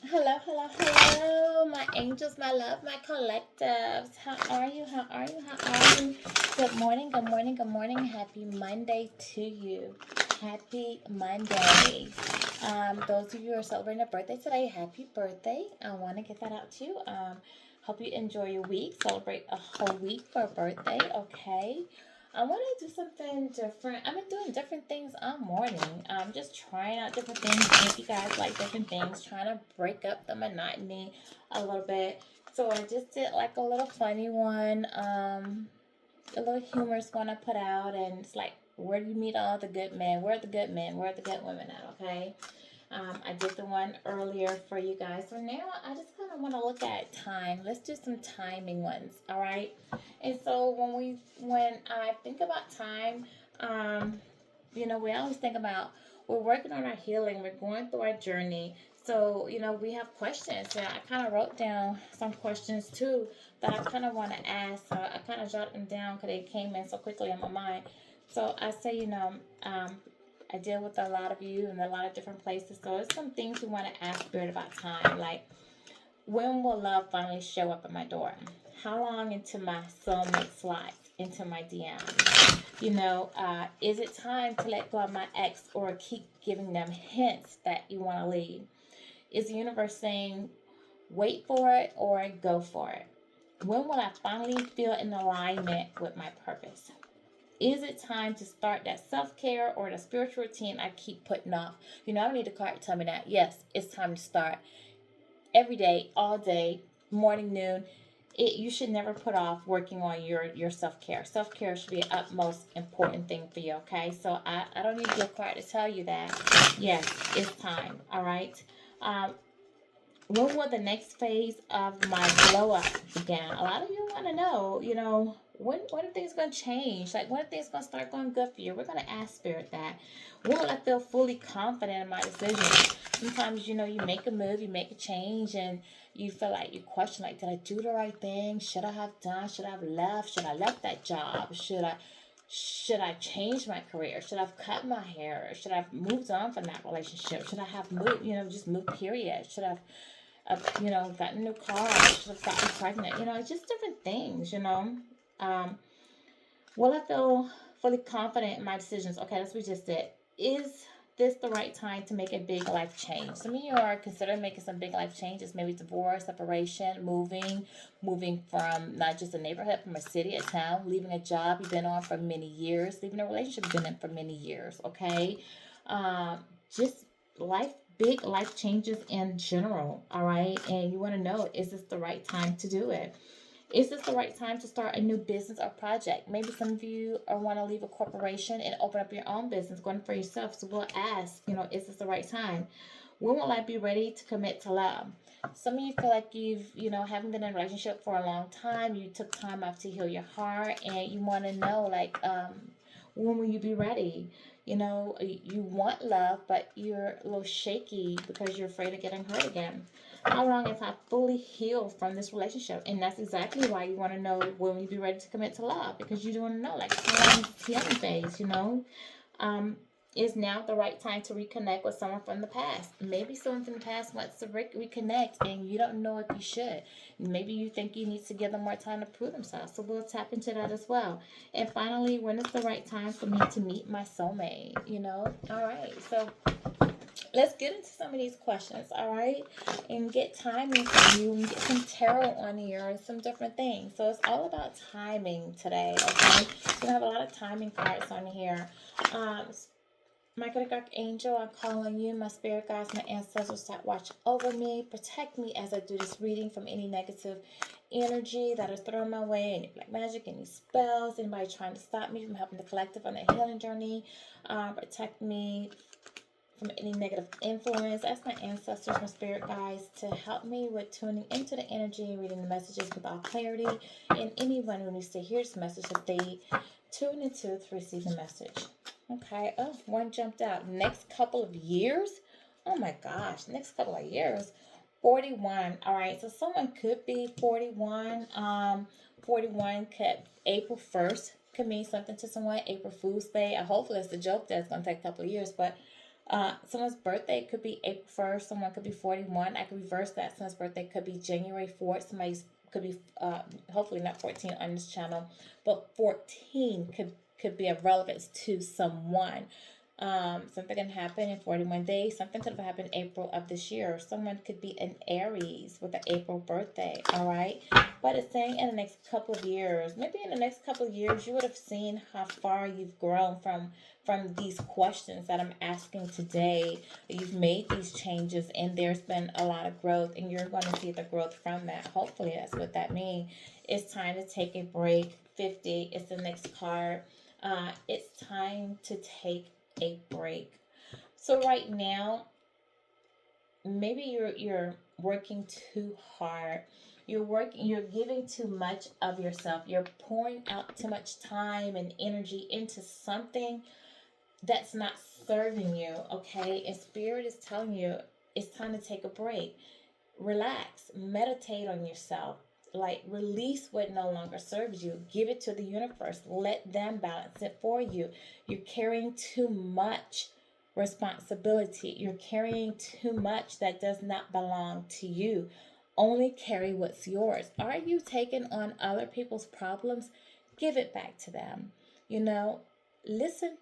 Hello, hello, hello, my angels, my love, my collectives. How are you? How are you? How are you? Good morning, good morning, good morning. Happy Monday to you. Happy Monday. Those of you who are celebrating a birthday today, happy birthday. I want to get that out to you. Hope you enjoy your week. Celebrate a whole week for a birthday, okay? I want to do something different. I've been doing different things all morning. I'm just trying out different things. If you guys like different things, trying to break up the monotony a little bit. So I just did like a little funny one, a little humorous one I put out, and it's like, where do you meet all the good men? Where are the good men? Where are the good women at? Okay. I did the one earlier for you guys. So now I just kind of want to look at time. Let's do some timing ones. All right. And so when I think about time, um, we always think about we're working on our healing. We're going through our journey. So we have questions. And I kind of wrote down some questions too that I kind of want to ask. So I kind of jotted them down because they came in so quickly in my mind. So I say, um, I deal with a lot of you in a lot of different places. So it's some things you want to ask Spirit about time. Like, when will love finally show up at my door? How long into my soulmate slides into my DMs? Is it time to let go of my ex or keep giving them hints that you want to leave? Is the universe saying, wait for it or go for it? When will I finally feel in alignment with my purpose? Is it time to start that self care or the spiritual routine I keep putting off? I don't need a card to tell me that. Yes, it's time to start every day, all day, morning, noon. You should never put off working on your self care. Self care should be an utmost important thing for you. Okay, so I don't need your card to tell you that. Yes, it's time. All right. Um, when will the next phase of my glow up begin? A lot of you want to know, when are things going to change? Like, when are things going to start going good for you? We're going to ask Spirit that. When will I feel fully confident in my decisions? Sometimes, you make a move, you make a change, and you feel like you question, like, did I do the right thing? Should I have done? Should I have left? Should I left that job? Should I change my career? Should I have cut my hair? Should I have moved on from that relationship? Should I have moved, just moved, period? Should I have gotten a new car, should have gotten pregnant, just different things, Um, will I feel fully confident in my decisions? Okay, that's what we just did. Is this the right time to make a big life change? Some of you are considering making some big life changes, maybe divorce, separation, moving from not just a neighborhood, from a city, a town, leaving a job you've been on for many years, leaving a relationship you've been in for many years, okay? Just life big life changes in general, all right? And you want to know, is this the right time to do it? Is this the right time to start a new business or project? Maybe some of you want to leave a corporation and open up your own business, going for yourself. So we'll ask, is this the right time? When will I be ready to commit to love? Some of you feel like haven't been in a relationship for a long time. You took time off to heal your heart, and you want to know, like, when will you be ready? You want love, but you're a little shaky because you're afraid of getting hurt again. How long have I fully healed from this relationship? And that's exactly why you want to know when you be ready to commit to love, because you want to know, like, how long is the healing phase. Um, is now the right time to reconnect with someone from the past? Maybe someone from the past wants to reconnect and you don't know if you should. Maybe you think you need to give them more time to prove themselves. So we'll tap into that as well. And finally, when is the right time for me to meet my soulmate? All right. So let's get into some of these questions, all right? And get timing from you and get some tarot on here and some different things. So it's all about timing today, okay? We have a lot of timing cards on here. Um, my good archangel, I call on you, my spirit guides, my ancestors that watch over me, protect me as I do this reading from any negative energy that is thrown my way, any black magic, any spells, anybody trying to stop me from helping the collective on the healing journey. Protect me from any negative influence. Ask my ancestors, my spirit guides, to help me with tuning into the energy and reading the messages with all clarity. And anyone who needs to hear this message, if they tune into to receive the message. Okay. Oh, one jumped out. Next couple of years. Oh my gosh. Next couple of years. 41. All right. So someone could be 41. 41 could April 1st could mean something to someone. April Fool's Day. Hopefully it's a joke that's going to take a couple of years, but Someone's birthday could be April 1st. Someone could be 41. I could reverse that. Someone's birthday could be January 4th. Somebody's could be hopefully not 14 on this channel, but 14 could be of relevance to someone. Something can happen in 41 days. Something could have happened April of this year. Someone could be an Aries with an April birthday. All right. But it's saying in the next couple of years, maybe in the next couple of years, you would have seen how far you've grown from these questions that I'm asking today. You've made these changes and there's been a lot of growth and you're going to see the growth from that. Hopefully that's what that means. It's time to take a break. 50 is the next card. It's time to take a break. So right now, maybe you're working too hard. You're giving too much of yourself. You're pouring out too much time and energy into something that's not serving you, okay? And spirit is telling you it's time to take a break. Relax, meditate on yourself. Like, release what no longer serves you. Give it to the universe. Let them balance it for you. You're carrying too much responsibility. You're carrying too much that does not belong to you. Only carry what's yours. Are you taking on other people's problems? Give it back to them. Listen,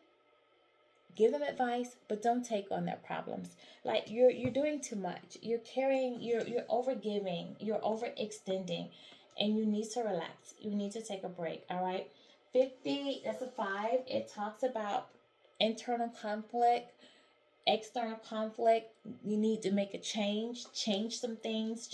give them advice, but don't take on their problems. Like, you're doing too much. You're carrying, you're over giving, you're overextending, and you need to relax. You need to take a break. All right. 50, that's a 5. It talks about internal conflict, external conflict. You need to make a change some things,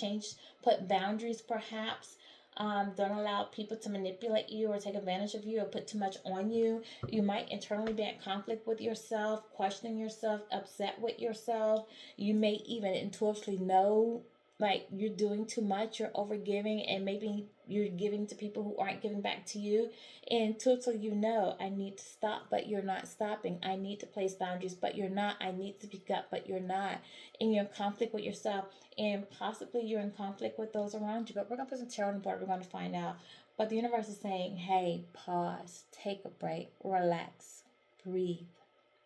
put boundaries perhaps. Don't allow people to manipulate you or take advantage of you or put too much on you. You might internally be in conflict with yourself, questioning yourself, upset with yourself. You may even intuitively know like you're doing too much, you're over giving, and maybe you're giving to people who aren't giving back to you. And intuitively you know, I need to stop, but you're not stopping. I need to place boundaries, but you're not. I need to speak up, but you're not. And you're in conflict with yourself, and possibly you're in conflict with those around you. But we're going to put some tarot on the board. We're going to find out. But the universe is saying, hey, pause, take a break, relax, breathe.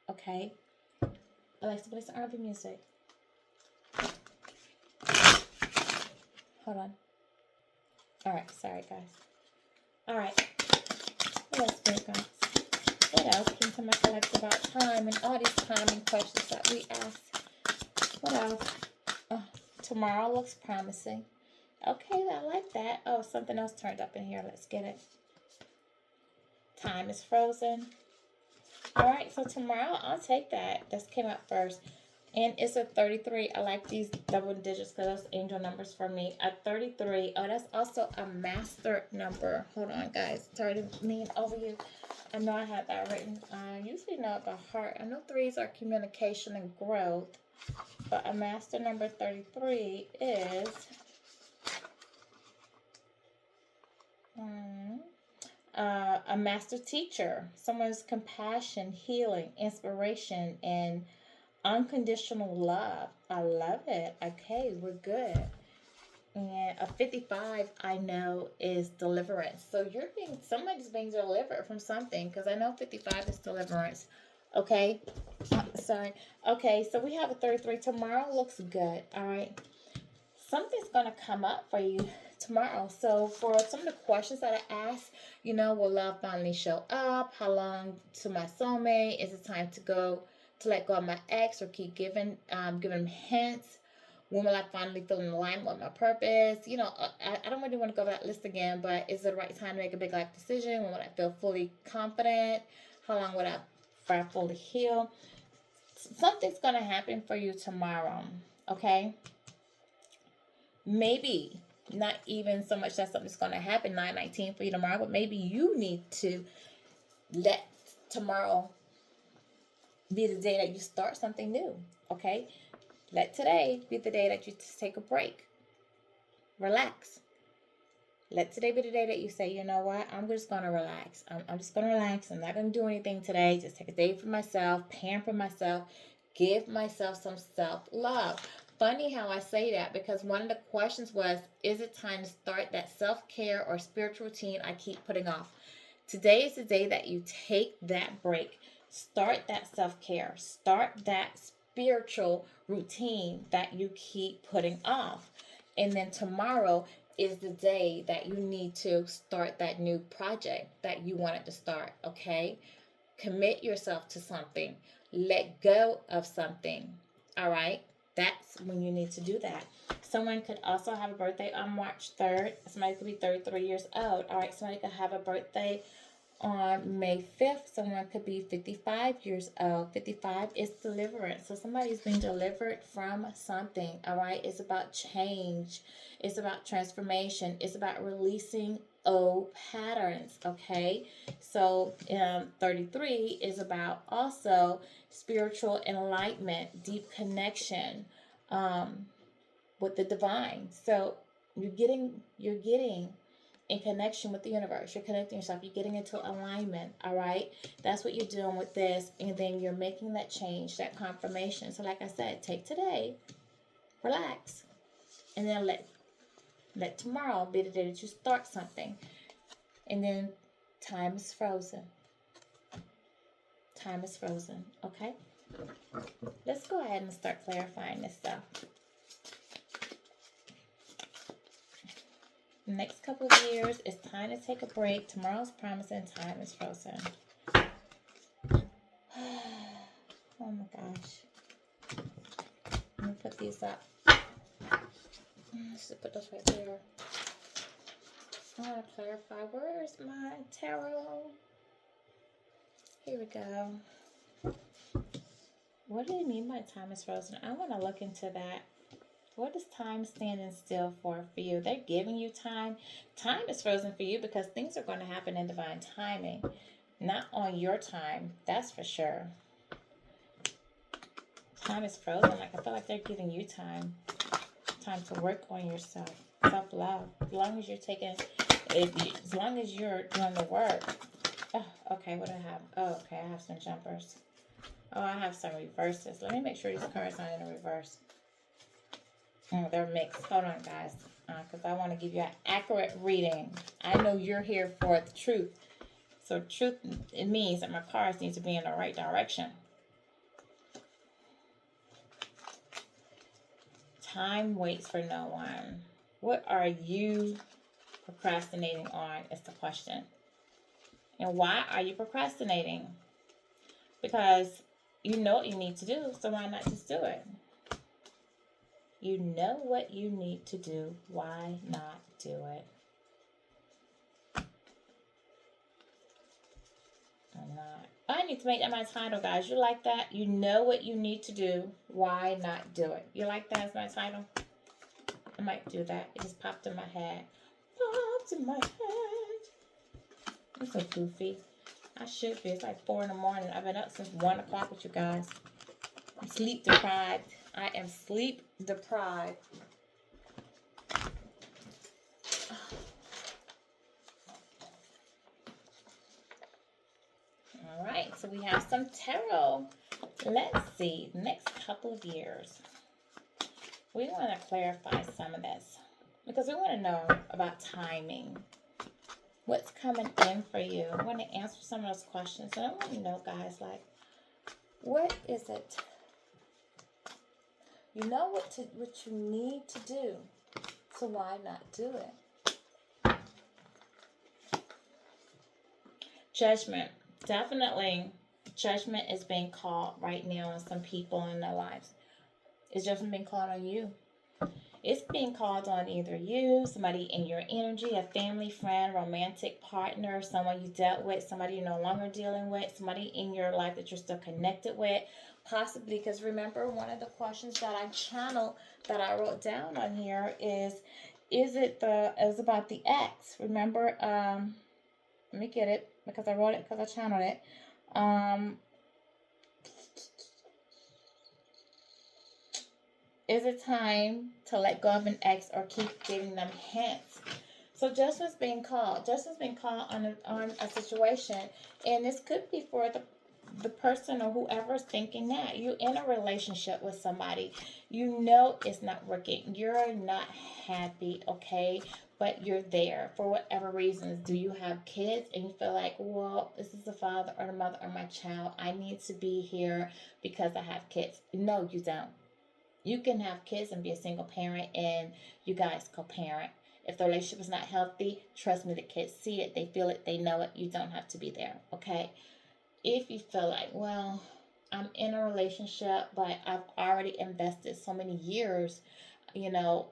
Okay? Alexa, play some R&B music. Hold on. All right, sorry guys. All right, what else we got? What else came to my collective about time and all these timing questions that we ask? What else? Oh, tomorrow looks promising. Okay, I like that. Oh, something else turned up in here. Let's get it. Time is frozen. All right, so tomorrow I'll take that. This came up first. And it's a 33. I like these double digits because those angel numbers for me. A 33. Oh, that's also a master number. Hold on, guys. Sorry to lean over you. I know I had that written. I usually know it by heart. I know 3s are communication and growth. But a master number 33 is... a master teacher. Someone's compassion, healing, inspiration, and unconditional love. I love it. Okay, we're good. And a 55, I know, is deliverance. So somebody's being delivered from something, because I know 55 is deliverance. Okay, sorry. Okay, so we have a 33. Tomorrow looks good. All right, something's gonna come up for you tomorrow. So for some of the questions that I asked, will love finally show up? How long to my soulmate? Is it time to let go of my ex, or keep giving him hints? When will I finally feel in alignment with my purpose? I don't really want to go over that list again, but is it the right time to make a big life decision? When will I feel fully confident? How long would I fully heal? Something's going to happen for you tomorrow, okay? Maybe not even so much that something's going to happen 9/19 for you tomorrow, but maybe you need to let tomorrow be the day that you start something new, okay? Let today be the day that you take a break. Relax. Let today be the day that you say, you know what? I'm just going to relax. I'm just going to relax. I'm not going to do anything today. Just take a day for myself, pamper myself, give myself some self-love. Funny how I say that, because one of the questions was, is it time to start that self-care or spiritual routine I keep putting off? Today is the day that you take that break. Start that self-care. Start that spiritual routine that you keep putting off. And then tomorrow is the day that you need to start that new project that you wanted to start, okay? Commit yourself to something. Let go of something. All right? That's when you need to do that. Someone could also have a birthday on March 3rd. Somebody could be 33 years old. All right, somebody could have a birthday on May 5th. Someone could be 55 years old. 55 is deliverance. So somebody's being delivered from something. All right, it's about change. It's about transformation. It's about releasing old patterns. Okay, so 33 is about also spiritual enlightenment, deep connection with the divine. So you're getting in connection with the universe. You're connecting yourself. You're getting into alignment. All right. That's what you're doing with this. And then you're making that change, that confirmation. So like I said, take today, relax, and then let tomorrow be the day that you start something. And then time is frozen. Time is frozen. Okay. Let's go ahead and start clarifying this stuff. Next couple of years, it's time to take a break. Tomorrow's promising, time is frozen. Oh my gosh. Let me put these up. Let's just put those right there. I want to clarify. Where is my tarot? Here we go. What do you mean by time is frozen? I want to look into that. What is time standing still for you? They're giving you time. Time is frozen for you because things are going to happen in divine timing. Not on your time. That's for sure. Time is frozen. Like I feel like they're giving you time. Time to work on yourself. Self-love. As long as you're taking it, as long as you're doing the work. Oh, okay, what do I have? Oh, okay, I have some jumpers. Oh, I have some reverses. Let me make sure these cards aren't in the reverse. They're mixed. Hold on, guys, because I want to give you an accurate reading. I know you're here for the truth. So truth, it means that my cards need to be in the right direction. Time waits for no one. What are you procrastinating on is the question. And why are you procrastinating? Because you know what you need to do, so why not just do it? You know what you need to do. Why not do it? I'm not. I need to make that my title, guys. You like that? You know what you need to do. Why not do it? You like that as my title? I might do that. It just popped in my head. Popped in my head. I'm so goofy. I should be. It's like 4 in the morning. I've been up since 1 o'clock with you guys. I'm sleep deprived. I am sleep deprived. All right, so we have some tarot. Let's see, next couple of years. We want to clarify some of this because we want to know about timing. What's coming in for you? I want to answer some of those questions. And I want to know, guys, like, what is it? You know what you need to do, so why not do it? Judgment. Definitely, judgment is being called right now on some people in their lives. It's judgment being called on you. It's being called on either you, somebody in your energy, a family, friend, romantic partner, someone you dealt with, somebody you're no longer dealing with, somebody in your life that you're still connected with. Possibly, because remember, one of the questions that I channeled, that I wrote down on here is about the ex. Remember, let me get it, because I wrote it, because I channeled it. Is it time to let go of an ex or keep giving them hints? So judgment's being called. Judgment's being called on a situation, and this could be for the person or whoever's thinking that. You're in a relationship with somebody. You know it's not working. You're not happy, okay? But you're there for whatever reasons. Do you have kids and you feel like, well, this is the father or the mother or my child. I need to be here because I have kids. No, you don't. You can have kids and be a single parent and you guys co-parent. If the relationship is not healthy, trust me, the kids see it, they feel it, they know it. You don't have to be there, okay? If you feel like, well, I'm in a relationship, but I've already invested so many years, you know,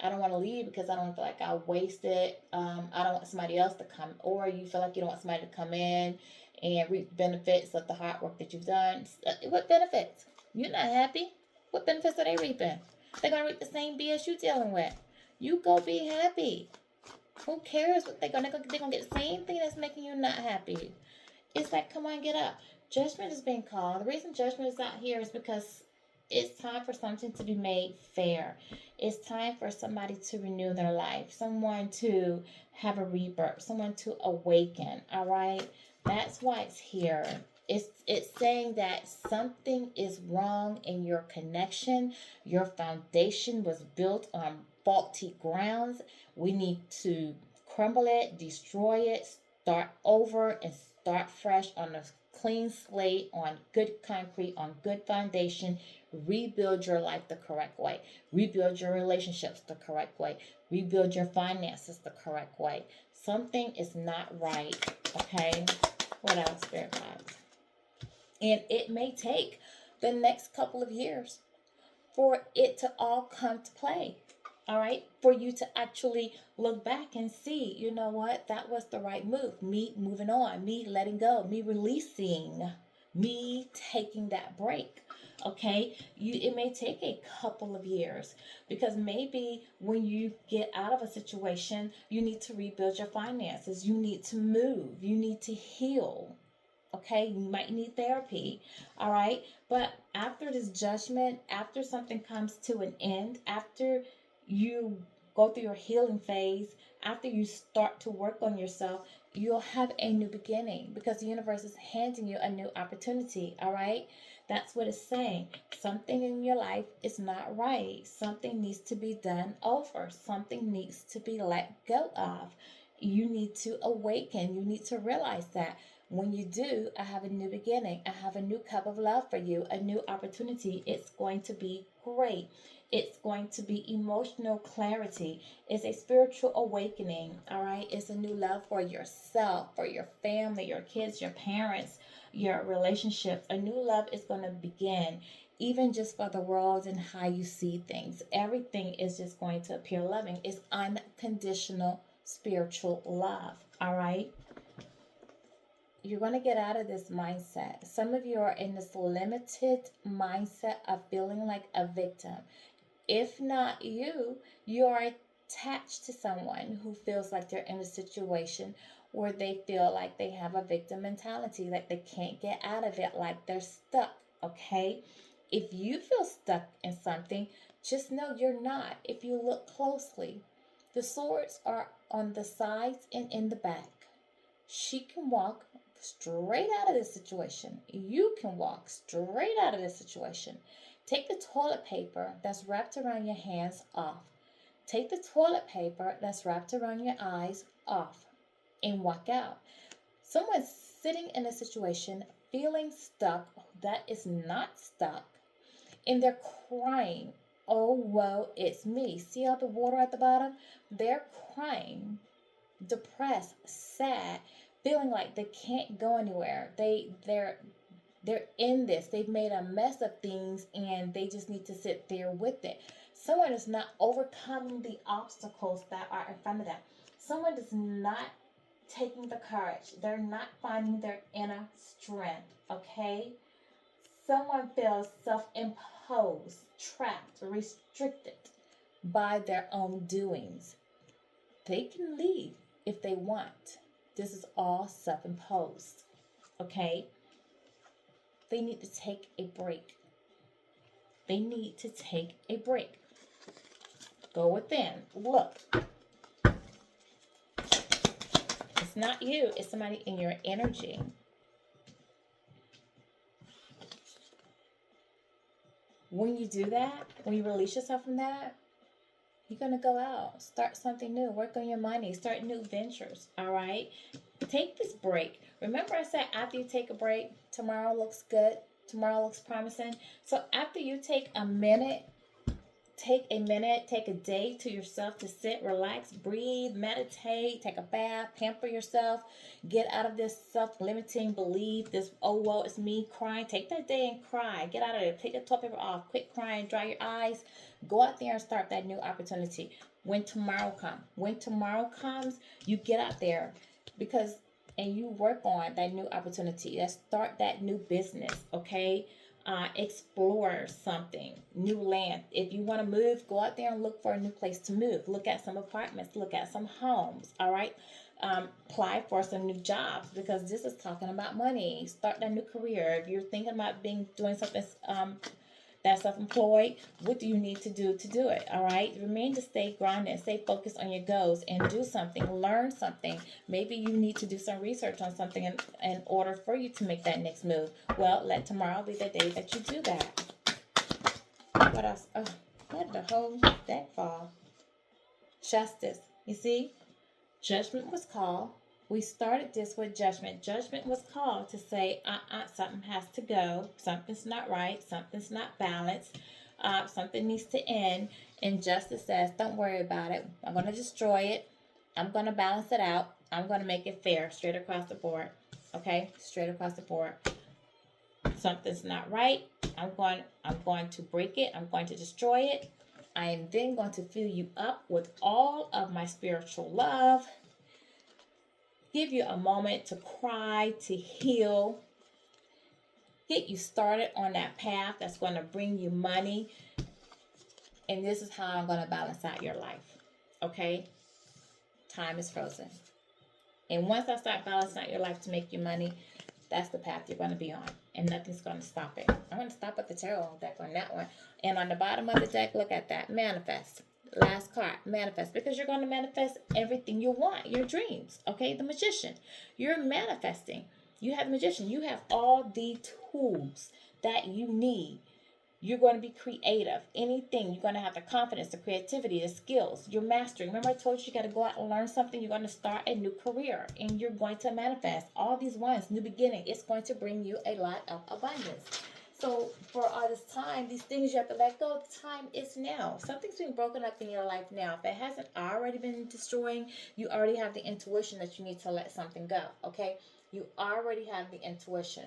I don't want to leave because I don't feel like I wasted. I don't want somebody else to come, or you feel like you don't want somebody to come in and reap benefits of the hard work that you've done. What benefits? You're not happy. What benefits are they reaping? They're gonna reap the same BS you dealing with. You go be happy. Who cares what they're gonna get the same thing that's making you not happy. It's like, come on, get up. Judgment is being called. The reason judgment is out here is because it's time for something to be made fair. It's time for somebody to renew their life, someone to have a rebirth, someone to awaken. All right, that's why it's here. It's saying that something is wrong in your connection. Your foundation was built on faulty grounds. We need to crumble it, destroy it, start over, and start fresh on a clean slate, on good concrete, on good foundation. Rebuild your life the correct way. Rebuild your relationships the correct way. Rebuild your finances the correct way. Something is not right, okay? What else, Spirit Guides? And it may take the next couple of years for it to all come to play. All right, for you to actually look back and see, you know what, that was the right move. Me moving on, me letting go, me releasing, me taking that break. Okay, it may take a couple of years because maybe when you get out of a situation, you need to rebuild your finances, you need to move, you need to heal. Okay, you might need therapy. All right, but after this judgment, after something comes to an end, after you go through your healing phase, after you start to work on yourself, you'll have a new beginning because the universe is handing you a new opportunity. All right, that's what it's saying. Something in your life is not right. Something needs to be done over. Something needs to be let go of. You need to awaken. You need to realize that. When you do, I have a new beginning. I have a new cup of love for you, a new opportunity. It's going to be great. It's going to be emotional clarity. It's a spiritual awakening. All right. It's a new love for yourself, for your family, your kids, your parents, your relationships. A new love is going to begin, even just for the world and how you see things. Everything is just going to appear loving. It's unconditional spiritual love. All right. You're going to get out of this mindset. Some of you are in this limited mindset of feeling like a victim. If not you, you are attached to someone who feels like they're in a situation where they feel like they have a victim mentality, like they can't get out of it, like they're stuck, okay? If you feel stuck in something, just know you're not. If you look closely, the swords are on the sides and in the back. She can walk straight out of this situation. You can walk straight out of this situation. Take the toilet paper that's wrapped around your hands off. Take the toilet paper that's wrapped around your eyes off and walk out. Someone's sitting in a situation feeling stuck that is not stuck and they're crying. Oh, woe, it's me. See all the water at the bottom? They're crying, depressed, sad, feeling like they can't go anywhere. They're in this. They've made a mess of things and they just need to sit there with it. Someone is not overcoming the obstacles that are in front of them. Someone is not taking the courage. They're not finding their inner strength, okay? Someone feels self-imposed, trapped, restricted by their own doings. They can leave if they want. This is all self-imposed, okay? They need to take a break. They need to take a break. Go within. Look. It's not you. It's somebody in your energy. When you do that, when you release yourself from that, you're going to go out, start something new, work on your money, start new ventures. All right. Take this break. Remember, I said after you take a break, tomorrow looks good, tomorrow looks promising. So after you take a minute, take a day to yourself to sit, relax, breathe, meditate, take a bath, pamper yourself, get out of this self-limiting belief, this, oh, well, it's me crying. Take that day and cry. Get out of there. Take the toilet paper off. Quit crying. Dry your eyes. Go out there and start that new opportunity. When tomorrow comes, you get out there because, and you work on that new opportunity. Let's start that new business, okay? Explore something, new land. If you want to move, go out there and look for a new place to move. Look at some apartments, look at some homes, all right? Apply for some new jobs because this is talking about money. Start that new career. If you're thinking about doing something that's self-employed, what do you need to do it? All right, remain to stay grounded, stay focused on your goals, and do something, learn something. Maybe you need to do some research on something in order for you to make that next move. Well, let tomorrow be the day that you do that. What else? Oh, let the whole deck fall. Justice. You see, judgment was called. We started this with judgment. Judgment was called to say, something has to go. Something's not right. Something's not balanced. Something needs to end. And justice says, don't worry about it. I'm going to destroy it. I'm going to balance it out. I'm going to make it fair, straight across the board. Okay? Straight across the board. Something's not right. I'm going to break it. I'm going to destroy it. I am then going to fill you up with all of my spiritual love. Give you a moment to cry, to heal, get you started on that path that's going to bring you money. And this is how I'm going to balance out your life. Okay? Time is frozen. And once I start balancing out your life to make you money, that's the path you're going to be on. And nothing's going to stop it. I'm going to stop at the tarot deck on that one. And on the bottom of the deck, look at that. Manifest. Last card, manifest, because you're going to manifest everything you want, your dreams. Okay, the magician, you're manifesting. You have the magician. You have all the tools that you need. You're going to be creative. Anything, you're going to have the confidence, the creativity, the skills. You're mastering. Remember I told you got to go out and learn something. You're going to start a new career, and you're going to manifest all these ones. New beginning. It's going to bring you a lot of abundance. So for all this time, these things you have to let go. The time is now. Something's being broken up in your life now. If it hasn't already been destroying, you already have the intuition that you need to let something go. Okay? You already have the intuition.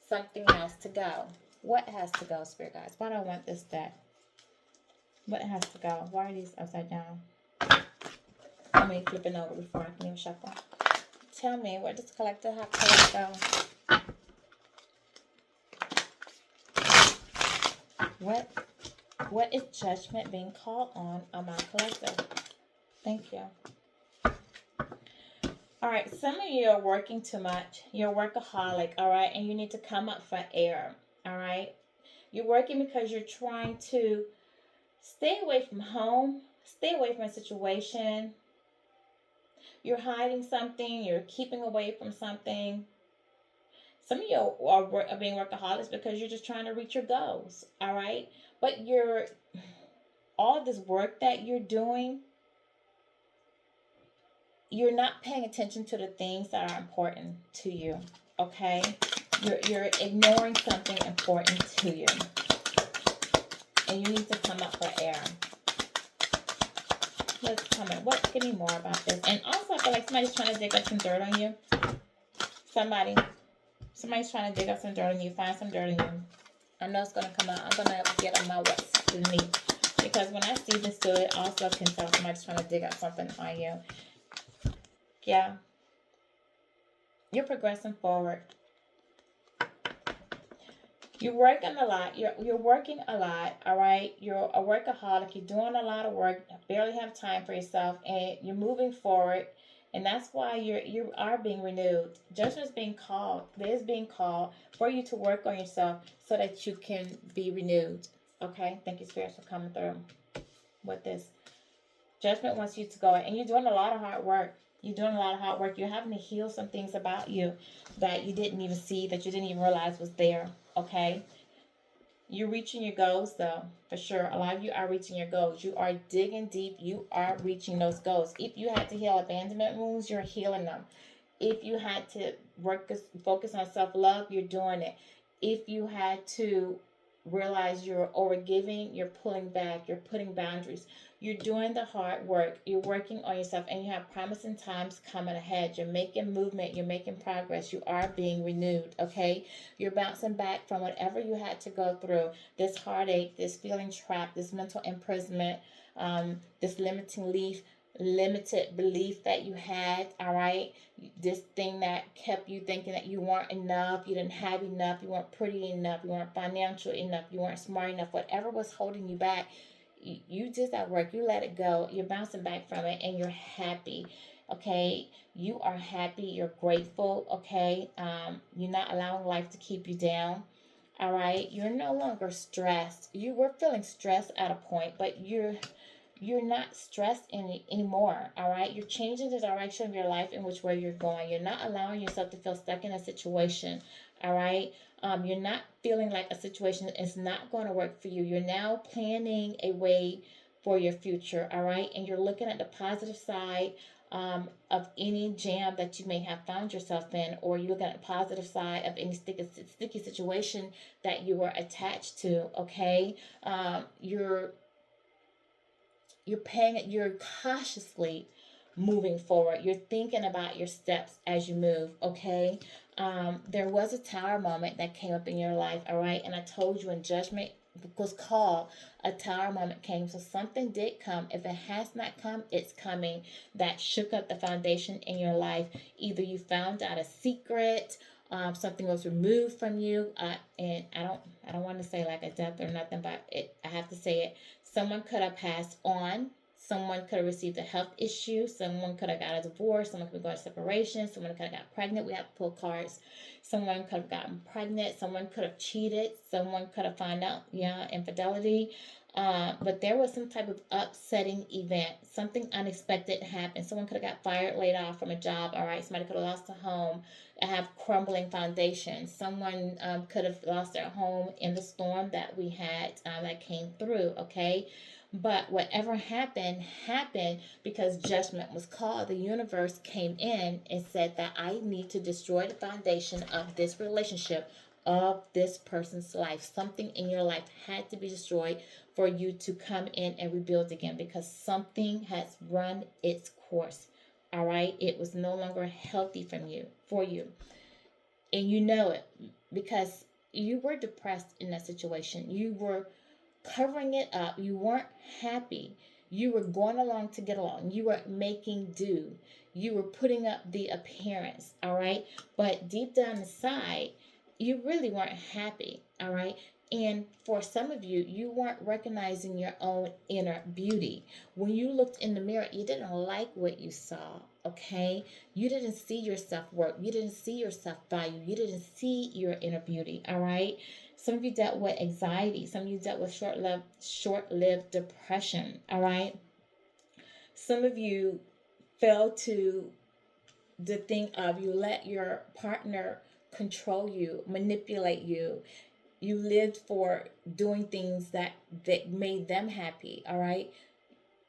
Something has to go. What has to go, Spirit Guides? Why do I want this deck? What has to go? Why are these upside down? Let me flip it over before I can even shuffle. Tell me, what does the collector have to let go? What is judgment being called on my collector? Thank you. All right, some of you are working too much. You're a workaholic, all right, and you need to come up for air, all right? You're working because you're trying to stay away from home, stay away from a situation. You're hiding something. You're keeping away from something. Some of you are being workaholics because you're just trying to reach your goals, all right? But all this work that you're doing, you're not paying attention to the things that are important to you, okay? You're ignoring something important to you. And you need to come up for air. Let's comment. Give me more about this. And also, I feel like somebody's trying to dig up some dirt on you. Somebody's trying to dig up some dirt on you. Find some dirt on you. I know it's going to come out. I'm going to get on my what's beneath. Because when I see this too, it also can tell somebody's trying to dig up something on you. Yeah. You're progressing forward. You're working a lot. You're working a lot, all right? You're a workaholic. You're doing a lot of work. Barely have time for yourself. And you're moving forward. And that's why you are being renewed. Judgment is being called. It is being called for you to work on yourself so that you can be renewed. Okay? Thank you, Spirit, for coming through with this. Judgment wants you to go. And you're doing a lot of hard work. You're doing a lot of hard work. You're having to heal some things about you that you didn't even see, that you didn't even realize was there. Okay? You're reaching your goals, though, for sure. A lot of you are reaching your goals. You are digging deep. You are reaching those goals. If you had to heal abandonment wounds, you're healing them. If you had to focus on self love, you're doing it. If you had to realize you're overgiving, you're pulling back, you're putting boundaries. You're doing the hard work. You're working on yourself, and you have promising times coming ahead. You're making movement. You're making progress. You are being renewed, okay? You're bouncing back from whatever you had to go through, this heartache, this feeling trapped, this mental imprisonment, this limited belief that you had, all right? This thing that kept you thinking that you weren't enough, you didn't have enough, you weren't pretty enough, you weren't financial enough, you weren't smart enough, whatever was holding you back, you did that work, you let it go, you're bouncing back from it, and you're happy. Okay, you are happy, you're grateful. Okay, you're not allowing life to keep you down. All right, you're no longer stressed. You were feeling stressed at a point, but you're not stressed anymore. All right, you're changing the direction of your life in which way you're going. You're not allowing yourself to feel stuck in a situation. All right, you're not feeling like a situation is not going to work for you. You're now planning a way for your future. All right, and you're looking at the positive side of any jam that you may have found yourself in, or you're looking at the positive side of any sticky situation that you were attached to. Okay, you're you're cautiously moving forward. You're thinking about your steps as you move. Okay, there was a tower moment that came up in your life. All right, and I told you in judgment was called, a tower moment came. So something did come. If it has not come, it's coming. That shook up the foundation in your life. Either you found out a secret, something was removed from you, and I don't want to say like a death or nothing, but I have to say it. Someone could have passed on. Someone could have received a health issue. Someone could have got a divorce. Someone could have got a separation. Someone could have got pregnant. We have to pull cards. Someone could have gotten pregnant. Someone could have cheated. Someone could have found out, yeah, infidelity. But there was some type of upsetting event. Something unexpected happened. Someone could have got fired, laid off from a job. All right. Somebody could have lost a home and have crumbling foundations. Someone could have lost their home in the storm that we had that came through. Okay. But whatever happened, happened because judgment was called. The universe came in and said that I need to destroy the foundation of this relationship, of this person's life. Something in your life had to be destroyed for you to come in and rebuild again, because something has run its course. All right, it was no longer healthy for you, and you know it because you were depressed in that situation. You were covering it up. You weren't happy. You were going along to get along. You were making do. You were putting up the appearance, all right? But deep down inside, you really weren't happy, all right? And for some of you, you weren't recognizing your own inner beauty. When you looked in the mirror, you didn't like what you saw, okay? You didn't see your self worth. You didn't see your self value. You didn't see your inner beauty, all right? Some of you dealt with anxiety. Some of you dealt with short-lived depression. All right. Some of you fell to the thing of you let your partner control you, manipulate you. You lived for doing things that made them happy. All right.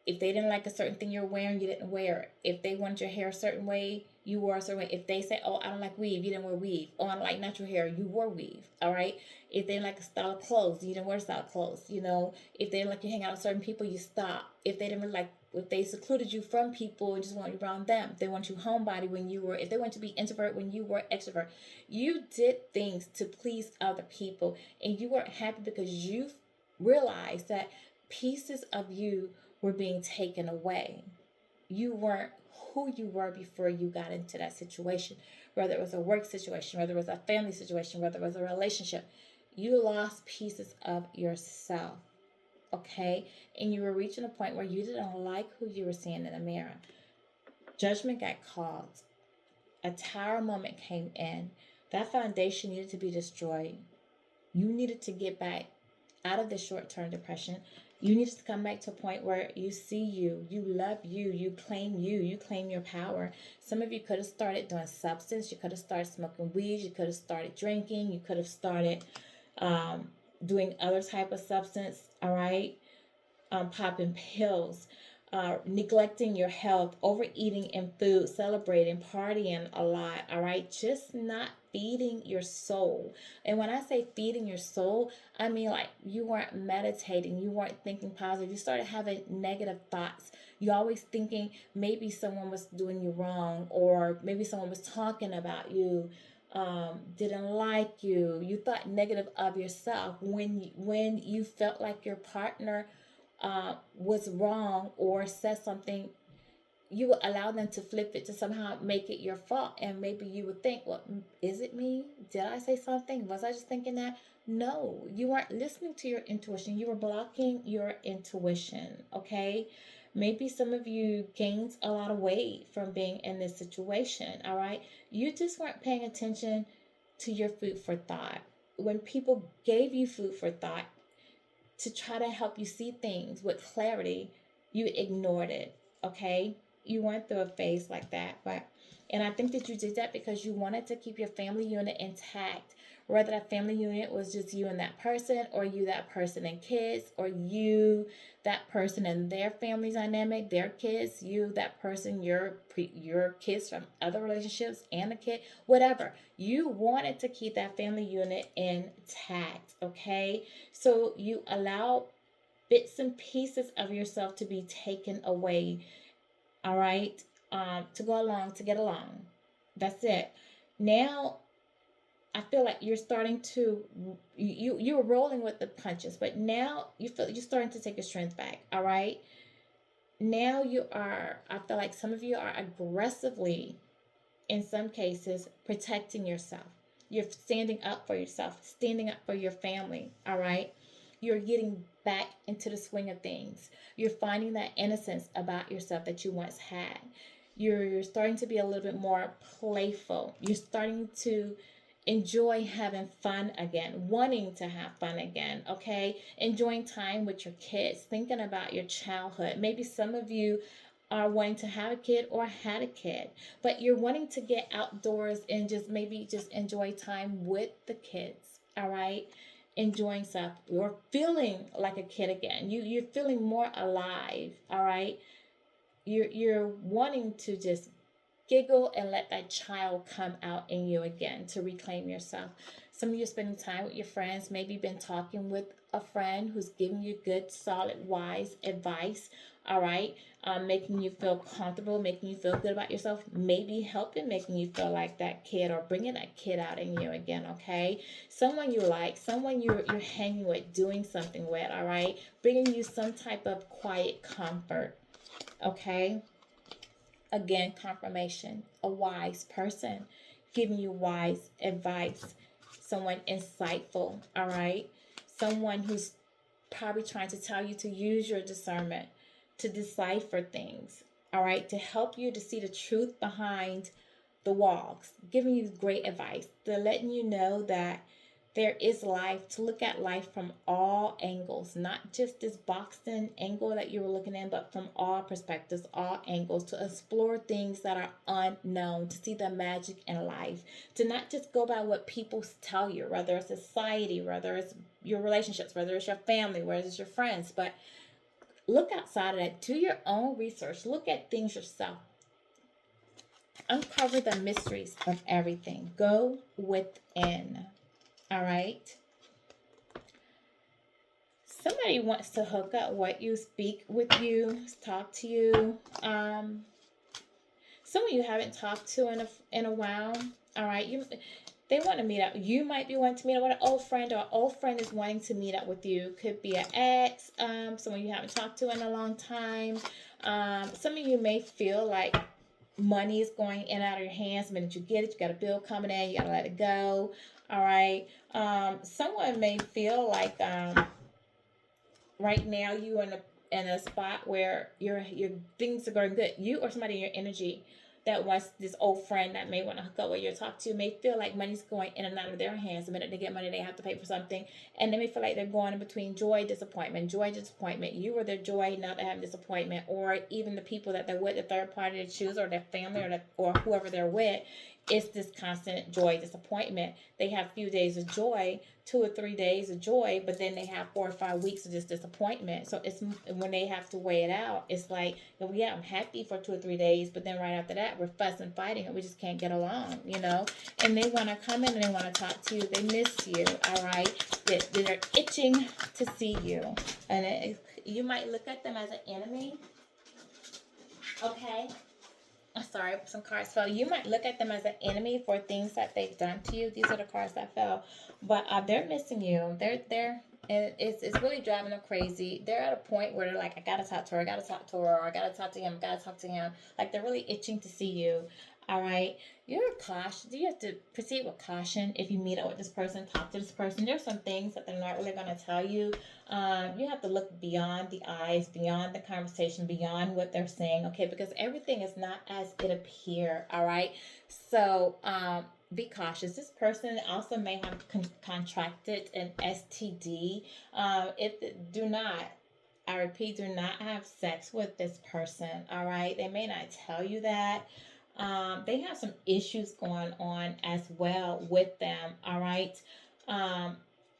If they didn't like a certain thing you're wearing, you didn't wear it. If they wanted your hair a certain way, you wore a certain way. If they say, "Oh, I don't like weave," you didn't wear weave. "Oh, I don't like natural hair," you wore weave. All right. If they didn't like a style of clothes, you didn't wear style of clothes. You know, if they didn't like you hang out with certain people, you stopped. If they didn't really like, if they secluded you from people and just want you around them, if they want you homebody when you were, if they want you to be introvert when you were extrovert, you did things to please other people, and you weren't happy because you realized that pieces of you were being taken away. You weren't who you were before you got into that situation, whether it was a work situation, whether it was a family situation, whether it was a relationship. You lost pieces of yourself, okay? And you were reaching a point where you didn't like who you were seeing in the mirror. Judgment got called. A tower moment came in. That foundation needed to be destroyed. You needed to get back out of the short-term depression. You need to come back to a point where you see you love you claim your power. Some of you could have started doing substance. You could have started smoking weed. You could have started drinking. You could have started doing other type of substance, all right, popping pills, neglecting your health, overeating in food, celebrating, partying a lot, all right? Just not feeding your soul. And when I say feeding your soul, I mean like you weren't meditating, you weren't thinking positive, you started having negative thoughts. You always thinking maybe someone was doing you wrong, or maybe someone was talking about you, didn't like you. You thought negative of yourself when you felt like your partner was wrong or said something, you would allow them to flip it to somehow make it your fault. And maybe you would think, well, is it me? Did I say something? Was I just thinking that? No, you weren't listening to your intuition. You were blocking your intuition, okay? Maybe some of you gained a lot of weight from being in this situation, all right? You just weren't paying attention to your food for thought. When people gave you food for thought, to try to help you see things with clarity, you ignored it. Okay? You went through a phase like that, but and I think that you did that because you wanted to keep your family unit intact. Whether that family unit was just you and that person, or you, that person and kids, or you, that person and their family dynamic, their kids, you, that person, your kids from other relationships and a kid, whatever. You wanted to keep that family unit intact, okay? So you allow bits and pieces of yourself to be taken away, all right? To go along, to get along. That's it. Now, I feel like you're starting to you're rolling with the punches, but now you feel you're starting to take your strength back, all right? Now you are, I feel like some of you are aggressively, in some cases, protecting yourself. You're standing up for yourself, standing up for your family, all right? You're getting back into the swing of things. You're finding that innocence about yourself that you once had. You're starting to be a little bit more playful. You're starting to enjoy having fun again, wanting to have fun again, okay? Enjoying time with your kids, thinking about your childhood. Maybe some of you are wanting to have a kid or had a kid, but you're wanting to get outdoors and just maybe just enjoy time with the kids, all right? Enjoying stuff. You're feeling like a kid again. You're feeling more alive, all right? You're wanting to just giggle and let that child come out in you again to reclaim yourself. Some of you are spending time with your friends, maybe been talking with a friend who's giving you good, solid, wise advice, all right? Making you feel comfortable, making you feel good about yourself, maybe helping making you feel like that kid or bringing that kid out in you again, okay? Someone you like, someone you're hanging with, doing something with, all right? Bringing you some type of quiet comfort, okay? Again, confirmation. A wise person giving you wise advice. Someone insightful, all right? Someone who's probably trying to tell you to use your discernment to decipher things, all right? To help you to see the truth behind the walls, giving you great advice. They're letting you know that there is life, to look at life from all angles, not just this boxed in angle that you were looking in, but from all perspectives, all angles, to explore things that are unknown, to see the magic in life, to not just go by what people tell you, whether it's society, whether it's your relationships, whether it's your family, whether it's your friends, but look outside of that, do your own research, look at things yourself, uncover the mysteries of everything, go within. All right. Somebody wants to hook up with you, speak with you, talk to you. Someone you haven't talked to in a while. All right. They want to meet up. You might be wanting to meet up with an old friend, or an old friend is wanting to meet up with you. Could be an ex, someone you haven't talked to in a long time. Some of you may feel like money is going in and out of your hands. The minute you get it, you got a bill coming in, you got to let it go. All right. Someone may feel like right now you in a spot where your things are going good. You or somebody in your energy that wants this old friend that may want to hook up with you or talk to may feel like money's going in and out of their hands. The minute they get money, they have to pay for something, and they may feel like they're going in between joy, disappointment, joy, disappointment. You were their joy, now they have disappointment, or even the people that they're with, the third party they choose, or their family, or whoever they're with. it's this constant joy, disappointment. They have few days of joy, 2 or 3 days of joy, but then they have 4 or 5 weeks of just disappointment. So it's when they have to weigh it out, it's like, well, yeah, I'm happy for 2 or 3 days, but then right after that, we're fussing, fighting, and we just can't get along, And they want to come in and they want to talk to you. They miss you, all right? They're itching to see you, and you might look at them as an enemy, okay? I'm sorry, some cards fell. You might look at them as an enemy for things that they've done to you. These are the cards that fell, but they're missing you. And it's really driving them crazy. They're at a point where they're like, I gotta talk to her, I gotta talk to her, or I gotta talk to him, I gotta talk to him. Like they're really itching to see you. All right, you're cautious. You have to proceed with caution if you meet up with this person, talk to this person. There's some things that they're not really gonna tell you. You have to look beyond the eyes, beyond the conversation, beyond what they're saying, okay? Because everything is not as it appears, all right? So, be cautious. This person also may have contracted an STD. If do not, I repeat, do not have sex with this person, all right? They may not tell you that. They have some issues going on as well with them, all right?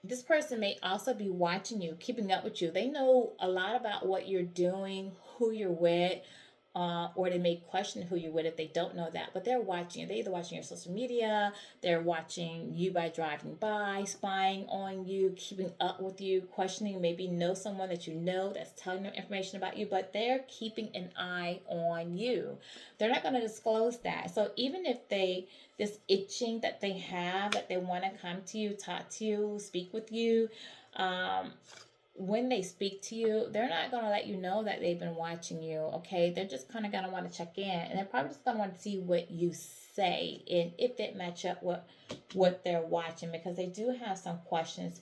This person may also be watching you, keeping up with you. They know a lot about what you're doing, who you're with, or they may question who you're with if they don't know that. But they're watching you. They're either watching your social media, they're watching you by driving by, spying on you, keeping up with you, questioning, maybe know someone that you know that's telling them information about you, but they're keeping an eye on you. They're not going to disclose that. So even if this itching that they have, that they want to come to you, talk to you, speak with you, when they speak to you, they're not going to let you know that they've been watching you, okay? They're just kind of going to want to check in, and they're probably just going to want to see what you say and if it match up with what they're watching, because they do have some questions.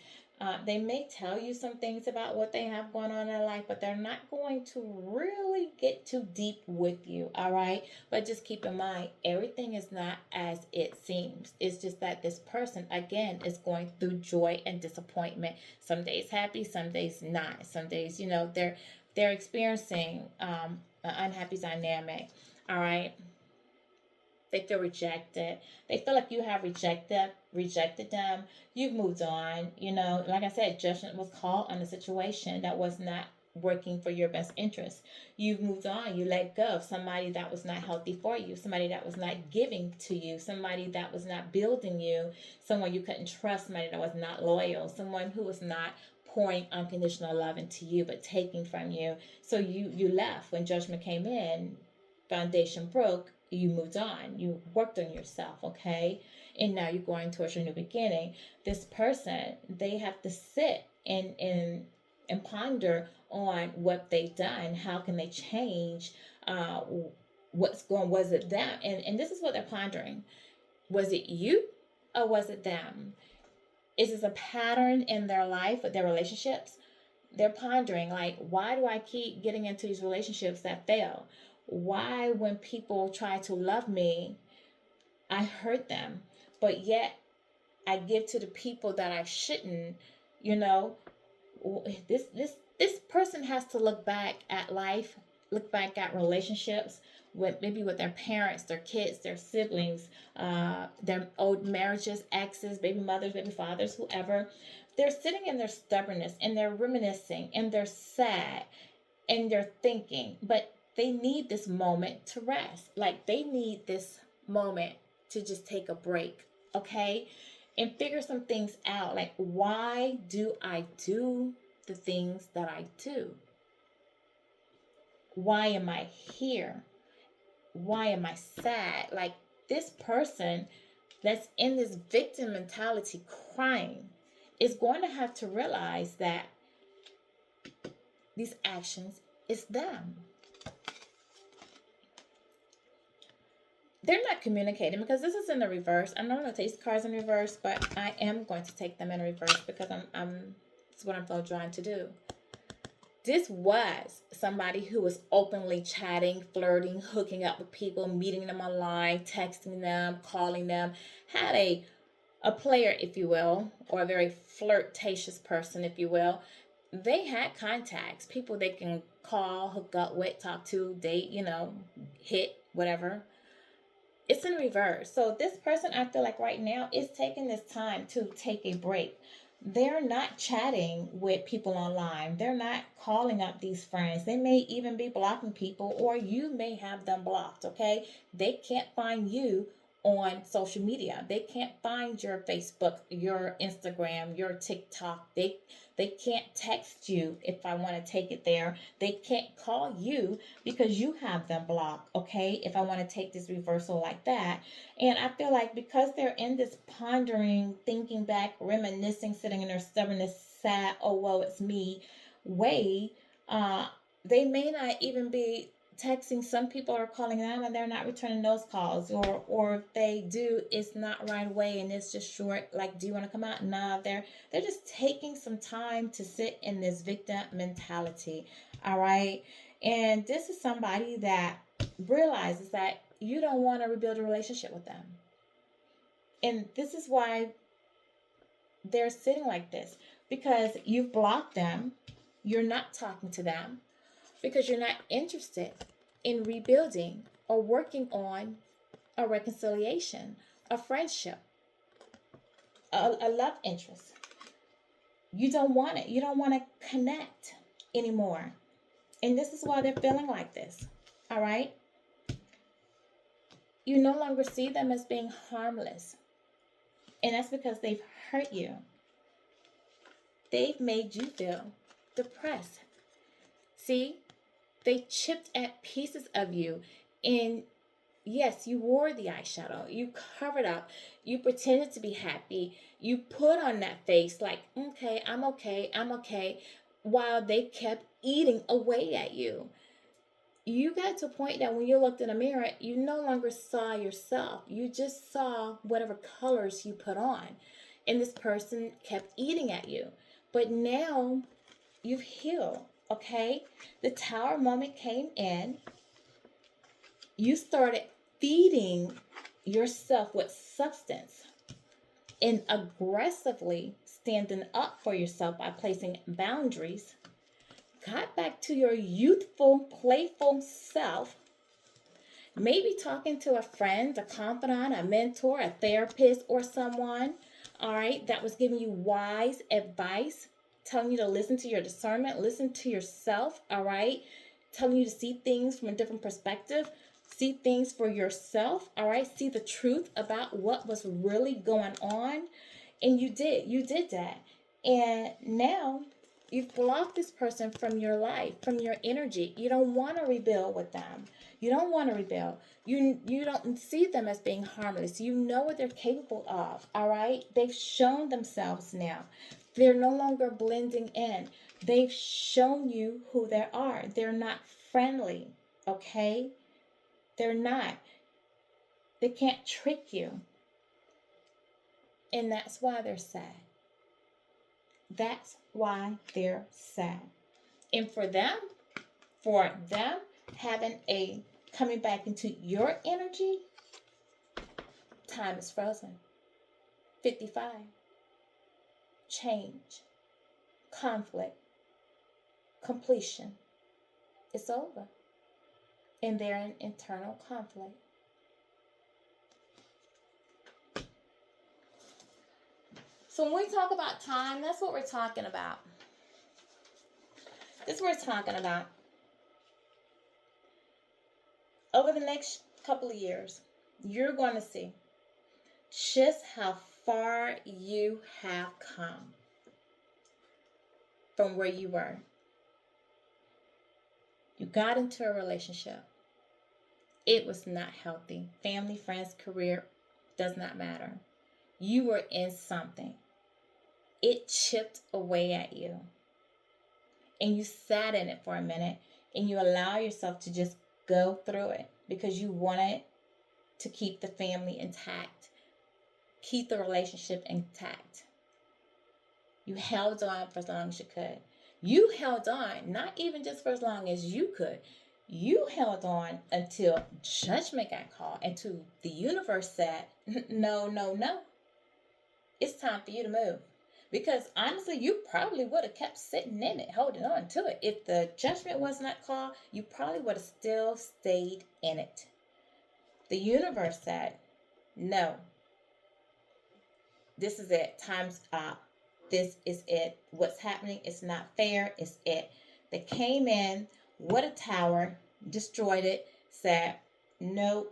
They may tell you some things about what they have going on in their life, but they're not going to really get too deep with you, all right? But just keep in mind, everything is not as it seems. It's just that this person, again, is going through joy and disappointment. Some days happy, some days not. Some days, they're experiencing an unhappy dynamic, all right? They feel rejected. They feel like you have rejected them. You've moved on. Like I said, judgment was called on a situation that was not working for your best interest. You've moved on. You let go of somebody that was not healthy for you, somebody that was not giving to you, somebody that was not building you, someone you couldn't trust, somebody that was not loyal, someone who was not pouring unconditional love into you but taking from you. So you left when judgment came in, foundation broke, you moved on, you worked on yourself, okay? And now you're going towards your new beginning. This person, they have to sit and ponder on what they've done. How can they change? Was it them? And this is what they're pondering. Was it you or was it them? Is this a pattern in their life with their relationships? They're pondering, like, why do I keep getting into these relationships that fail? Why, when people try to love me, I hurt them, but yet I give to the people that I shouldn't? This person has to look back at life, look back at relationships with their parents, their kids, their siblings, their old marriages, exes, baby mothers, baby fathers, whoever. They're sitting in their stubbornness and they're reminiscing and they're sad and they're thinking, but they need this moment to rest. Like they need this moment to just take a break, okay? And figure some things out. Like, why do I do the things that I do? Why am I here? Why am I sad? Like, this person that's in this victim mentality crying is going to have to realize that these actions is them. They're not communicating because this is in the reverse. I'm not going to take these cards in reverse, but I am going to take them in reverse because it's what I'm so drawn to do. This was somebody who was openly chatting, flirting, hooking up with people, meeting them online, texting them, calling them, had a player, if you will, or a very flirtatious person, if you will. They had contacts, people they can call, hook up with, talk to, date, hit, whatever. It's in reverse. So this person, I feel like right now, is taking this time to take a break. They're not chatting with people online. They're not calling up these friends. They may even be blocking people, or you may have them blocked, okay? They can't find you on social media. They can't find your Facebook, your Instagram, your TikTok. They can't text you if I want to take it there. They can't call you because you have them blocked, okay? If I want to take this reversal like that. And I feel like because they're in this pondering, thinking back, reminiscing, sitting in their stubbornness, sad, oh, well, it's me way, uh, they may not even be texting. Some people are calling them and they're not returning those calls, or if they do, it's not right away and it's just short, like, do you want to come out? No, they're just taking some time to sit in this victim mentality. All right. And this is somebody that realizes that you don't want to rebuild a relationship with them. And this is why they're sitting like this, because you've blocked them. You're not talking to them because you're not interested in rebuilding or working on a reconciliation, a friendship, a love interest. You don't want it. You don't want to connect anymore. And this is why they're feeling like this. All right? You no longer see them as being harmless. And that's because they've hurt you. They've made you feel depressed. See, they chipped at pieces of you. And yes, you wore the eyeshadow. You covered up. You pretended to be happy. You put on that face like, okay, I'm okay, I'm okay, while they kept eating away at you. You got to a point that when you looked in a mirror, you no longer saw yourself. You just saw whatever colors you put on. And this person kept eating at you. But now you've healed, okay? The tower moment came in. You started feeding yourself with substance and aggressively standing up for yourself by placing boundaries. Got back to your youthful, playful self. Maybe talking to a friend, a confidant, a mentor, a therapist, or someone, all right, that was giving you wise advice, telling you to listen to your discernment, listen to yourself, all right, telling you to see things from a different perspective, see things for yourself, all right, see the truth about what was really going on. And you did that. And now you've blocked this person from your life, from your energy. You don't want to rebuild with them. You don't want to rebuild. You don't see them as being harmless. You know what they're capable of, all right? They've shown themselves now. They're no longer blending in. They've shown you who they are. They're not friendly, okay? They're not. They can't trick you. And that's why they're sad. That's why they're sad. And for them having a coming back into your energy, time is frozen. 55. Change. Conflict. Completion. It's over. And they're in internal conflict. So when we talk about time, that's what we're talking about. This is what we're talking about. Over the next couple of years, you're going to see just how far you have come from where you were. You got into a relationship. It was not healthy. Family, friends, career, does not matter. You were in something. It chipped away at you. And you sat in it for a minute and you allow yourself to just go through it because you wanted to keep the family intact, keep the relationship intact. You held on for as long as you could. You held on, not even just for as long as you could. You held on until judgment got called, until the universe said, no, no, no. It's time for you to move. Because honestly, you probably would have kept sitting in it, holding on to it. If the judgment was not called, you probably would have still stayed in it. The universe said, no, this is it. Time's up. This is it. What's happening is not fair. It's it. They came in with a tower, destroyed it, said, no,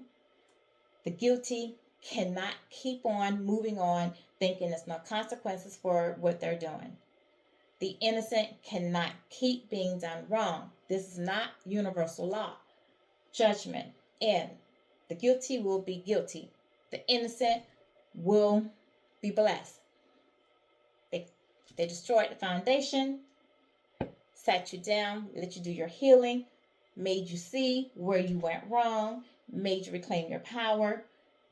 the guilty cannot keep on moving on thinking there's no consequences for what they're doing. The innocent cannot keep being done wrong. This is not universal law. Judgment in. The guilty will be guilty. The innocent will be blessed. They destroyed the foundation, sat you down, let you do your healing, made you see where you went wrong, made you reclaim your power,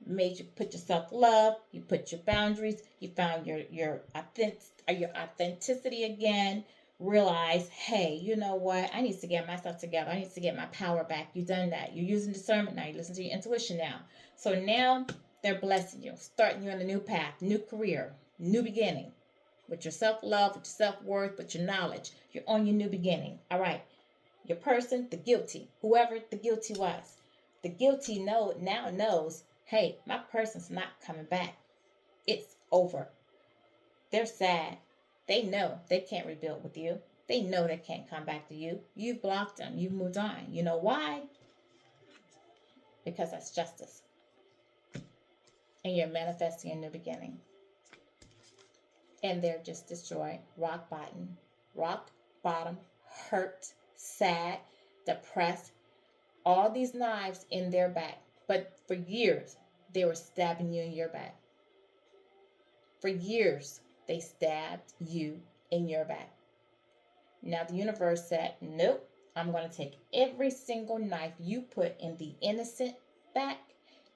made you put your self-love, you put your boundaries, you found your authenticity again, realize, hey, you know what, I need to get myself together, I need to get my power back. You've done that. You're using discernment now. You listen to your intuition now. So now they're blessing you, starting you on a new path, new career, new beginning. With your self-love, with your self-worth, with your knowledge. You're on your new beginning. All right. Your person, the guilty, whoever the guilty was. The guilty now knows, hey, my person's not coming back. It's over. They're sad. They know they can't rebuild with you. They know they can't come back to you. You've blocked them. You've moved on. You know why? Because that's justice. And you're manifesting a new beginning. And they're just destroyed. Rock bottom, hurt, sad, depressed. All these knives in their back. But for years, they were stabbing you in your back. For years, they stabbed you in your back. Now the universe said, nope, I'm going to take every single knife you put in the innocent back,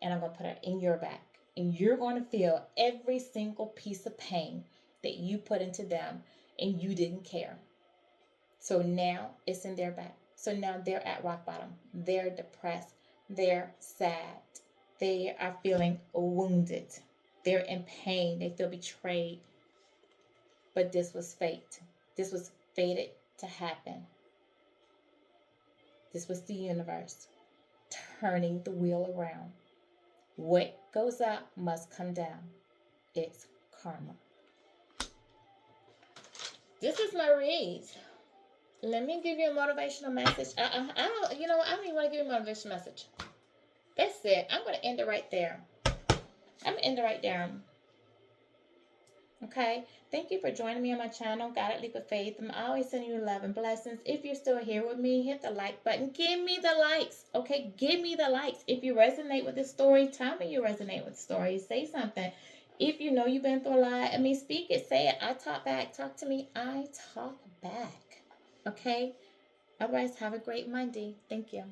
and I'm going to put it in your back. And you're going to feel every single piece of pain that you put into them, and you didn't care. So now it's in their back. So now they're at rock bottom. They're depressed. They're sad. They are feeling wounded. They're in pain. They feel betrayed. But this was fate. This was fated to happen. This was the universe turning the wheel around. What goes up must come down. It's karma. This is my read. Let me give you a motivational message. I don't even want to give you a motivational message. That's it. I'm going to end it right there. Okay? Thank you for joining me on my channel, Guided Leap of Faith. I'm always sending you love and blessings. If you're still here with me, hit the like button. Give me the likes. Okay? Give me the likes. If you resonate with this story, tell me you resonate with the story. Say something. If you know you've been through a lot, speak it, say it. I talk back. Talk to me. I talk back. Okay? Otherwise, have a great Monday. Thank you.